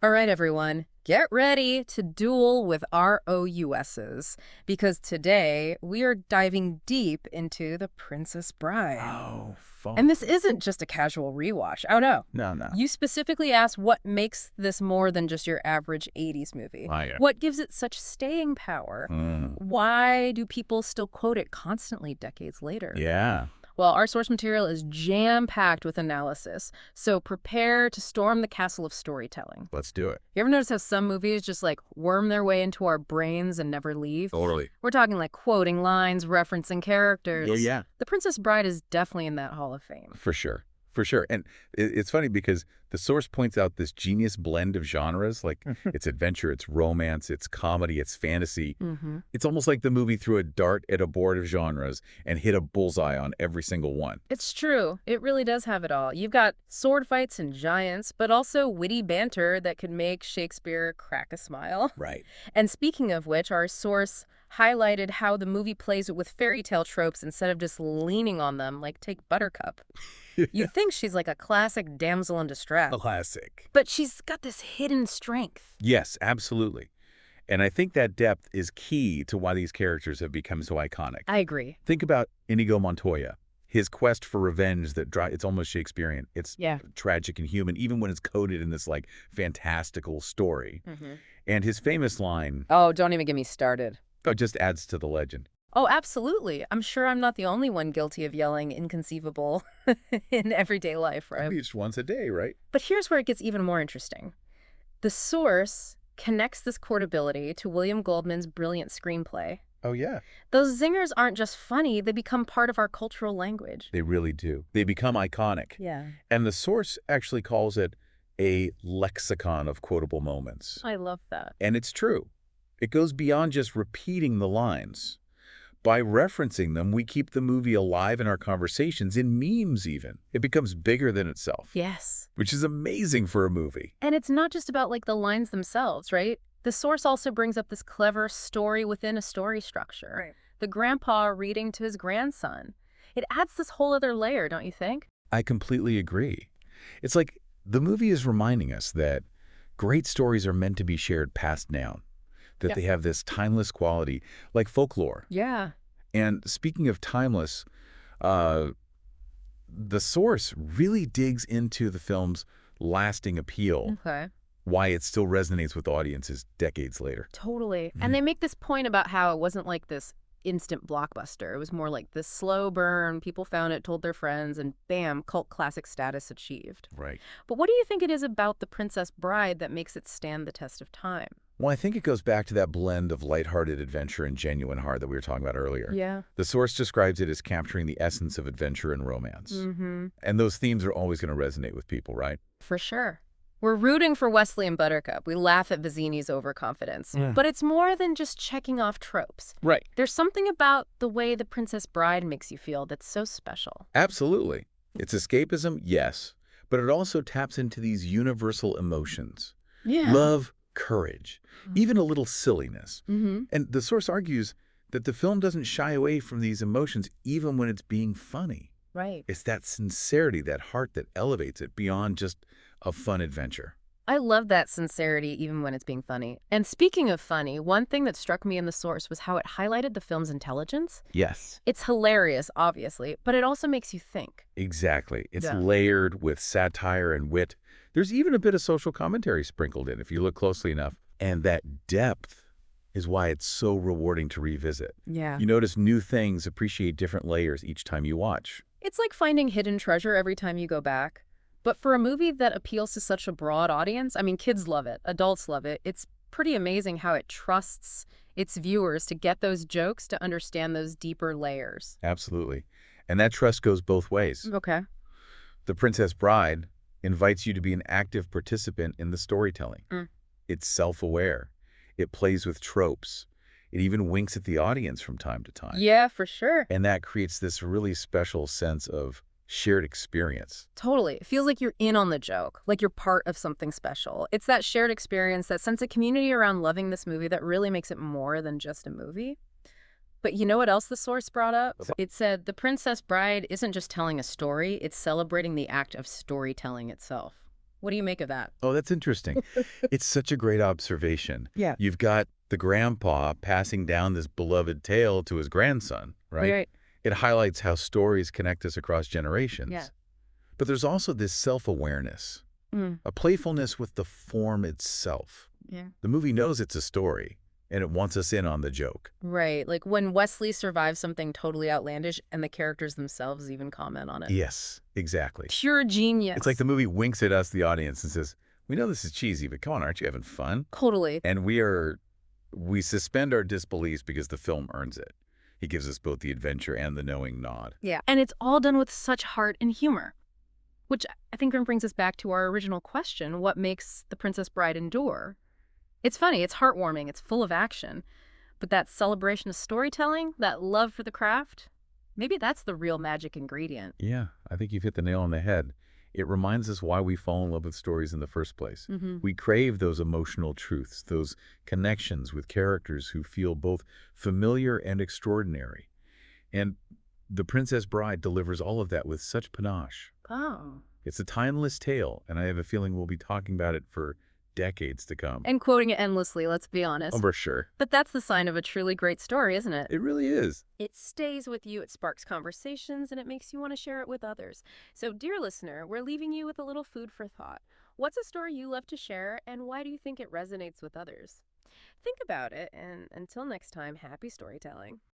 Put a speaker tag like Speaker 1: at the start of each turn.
Speaker 1: All right, everyone, get ready to duel with ROUSs, because today we are diving deep into The Princess Bride.
Speaker 2: Oh, fun.
Speaker 1: And this isn't just a casual rewatch. Oh, no.
Speaker 2: No.
Speaker 1: You specifically asked what makes this more than just your average 80s movie.
Speaker 2: Oh, yeah.
Speaker 1: What gives it such staying power? Why do people still quote it constantly decades later?
Speaker 2: Yeah.
Speaker 1: Well, our source material is jam-packed with analysis, so prepare to storm the castle of storytelling.
Speaker 2: Let's do it.
Speaker 1: You ever notice how some movies just like worm their way into our brains and never leave?
Speaker 2: Totally.
Speaker 1: We're talking like quoting lines, referencing characters.
Speaker 2: Yeah.
Speaker 1: The Princess Bride is definitely in that Hall of Fame.
Speaker 2: For sure. And it's funny because the source points out this genius blend of genres. Like, it's adventure, it's romance, it's comedy, it's fantasy. It's almost like the movie threw a dart at a board of genres and hit a bullseye on every single one.
Speaker 1: It's true. It really does have it all. You've got sword fights and giants, but also witty banter that could make Shakespeare crack a smile.
Speaker 2: Right.
Speaker 1: And speaking of which, our source highlighted how the movie plays with fairy tale tropes instead of just leaning on them, like take Buttercup. You'd think she's like a classic damsel in distress.
Speaker 2: Classic.
Speaker 1: But she's got this hidden strength.
Speaker 2: Yes, absolutely. And I think that depth is key to why these characters have become so iconic.
Speaker 1: I agree.
Speaker 2: Think about Inigo Montoya. His quest for revenge it's almost Shakespearean. It's tragic and human, even when it's coded in this like fantastical story. And his famous line,
Speaker 1: "Oh, don't even get me started."
Speaker 2: just adds to the legend.
Speaker 1: Oh, absolutely. I'm sure I'm not the only one guilty of yelling inconceivable in every-day life, right?
Speaker 2: At least once a day, right?
Speaker 1: But here's where it gets even more interesting. The source connects this quotability to William Goldman's brilliant screenplay.
Speaker 2: Oh, yeah.
Speaker 1: Those zingers aren't just funny, they become part of our cultural language.
Speaker 2: They really do. They become iconic.
Speaker 1: Yeah.
Speaker 2: And the source actually calls it a lexicon of quotable moments.
Speaker 1: I love that.
Speaker 2: And it's true. It goes beyond just repeating the lines. By referencing them, we keep the movie alive in our conversations, in memes even. It becomes bigger than itself.
Speaker 1: Yes.
Speaker 2: Which is amazing for a movie.
Speaker 1: And it's not just about like the lines themselves, right? The source also brings up this clever story within a story structure. Right. The grandpa reading to his grandson. It adds this whole other layer, don't you think?
Speaker 2: I completely agree. It's like the movie is reminding us that great stories are meant to be shared passed down. That they have this timeless quality, like folklore.
Speaker 1: Yeah.
Speaker 2: And speaking of timeless, the source really digs into the film's lasting appeal.
Speaker 1: Okay.
Speaker 2: Why it still resonates with audiences decades later.
Speaker 1: Totally. And they make this point about how it wasn't like this instant blockbuster. It was more like this slow burn. People found it, told their friends, and bam, cult classic status achieved.
Speaker 2: Right.
Speaker 1: But what do you think it is about The Princess Bride that makes it stand the test of time?
Speaker 2: Well, I think it goes back to that blend of lighthearted adventure and genuine heart that we were talking about earlier.
Speaker 1: Yeah.
Speaker 2: The source describes it as capturing the essence of adventure and romance. And those themes are always going to resonate with people, right?
Speaker 1: For sure. We're rooting for Wesley and Buttercup. We laugh at Vizzini's overconfidence. But it's more than just checking off tropes.
Speaker 2: Right.
Speaker 1: There's something about the way The Princess Bride makes you feel that's so special.
Speaker 2: Absolutely. It's escapism, yes, but it also taps into these universal emotions.
Speaker 1: Yeah.
Speaker 2: Love, courage, even a little silliness. And the source argues that the film doesn't shy away from these emotions even when it's being funny.
Speaker 1: Right.
Speaker 2: It's that sincerity, that heart that elevates it beyond just a fun adventure.
Speaker 1: I love that sincerity even when it's being funny. And speaking of funny, one thing that struck me in the source was how it highlighted the film's intelligence.
Speaker 2: Yes.
Speaker 1: It's hilarious, obviously, but it also makes you think.
Speaker 2: Exactly. It's layered with satire and wit. There's even a bit of social commentary sprinkled in if you look closely enough. And that depth is why it's so rewarding to revisit.
Speaker 1: Yeah.
Speaker 2: You notice new things, appreciate different layers each time you watch.
Speaker 1: It's like finding hidden treasure every time you go back. But for a movie that appeals to such a broad audience, I mean, kids love it, adults love it, it's pretty amazing how it trusts its viewers to get those jokes, to understand those deeper layers.
Speaker 2: Absolutely. And that trust goes both ways.
Speaker 1: Okay.
Speaker 2: The Princess Bride invites you to be an active participant in the storytelling. It's self-aware. It plays with tropes. It even winks at the audience from time to time.
Speaker 1: Yeah, for sure.
Speaker 2: And that creates this really special sense of shared experience.
Speaker 1: Totally. It feels like you're in on the joke, like you're part of something special. It's that shared experience, that sense of community around loving this movie that really makes it more than just a movie. But you know what else the source brought up? It said, The Princess Bride isn't just telling a story, it's celebrating the act of storytelling itself. What do you make of that?
Speaker 2: Oh, that's interesting. It's such a great observation.
Speaker 1: Yeah.
Speaker 2: You've got the grandpa passing down this beloved tale to his grandson,
Speaker 1: Right,
Speaker 2: right?
Speaker 1: right.
Speaker 2: It highlights how stories connect us across
Speaker 1: Yeah.
Speaker 2: generations. But there's also this self-awareness,
Speaker 1: Mm.
Speaker 2: a playfulness with the form itself.
Speaker 1: Yeah.
Speaker 2: The movie knows it's a story, and it wants us in on the joke.
Speaker 1: Right. Like when Wesley survives something totally outlandish and the characters themselves even comment on it.
Speaker 2: Yes, exactly.
Speaker 1: Pure
Speaker 2: It's like
Speaker 1: genius.
Speaker 2: the movie winks at us, the audience, and says, we know this is cheesy, but come on, aren't you having fun?
Speaker 1: Totally.
Speaker 2: And we suspend our disbelief because the film earns it. He gives us both the adventure and the knowing nod.
Speaker 1: Yeah. And it's all done with such heart and humor, which I think then brings us back to our original question, what makes The Princess Bride endure? It's funny, it's heartwarming, it's full of action, but that celebration of storytelling, that love for the craft, maybe that's the real magic ingredient.
Speaker 2: Yeah, I think you've hit the nail on the head. It reminds us why we fall in love with stories in the first place.
Speaker 1: Mm-hmm.
Speaker 2: We crave those emotional truths, those connections with characters who feel both familiar and extraordinary. And The Princess Bride delivers all of that with such panache.
Speaker 1: Oh.
Speaker 2: It's a timeless tale, and I have a feeling we'll be talking about it for decades to come.
Speaker 1: And quoting it endlessly, let's be
Speaker 2: Oh,
Speaker 1: honest.
Speaker 2: for sure.
Speaker 1: But that's the sign of a truly great story, isn't it?
Speaker 2: It really is.
Speaker 1: It stays with you, it sparks conversations, and it makes you want to share it with others. So, dear listener, we're leaving you with a little food for thought. What's a story you love to share, and why do you think it resonates with others? Think about it, and until next time, happy storytelling.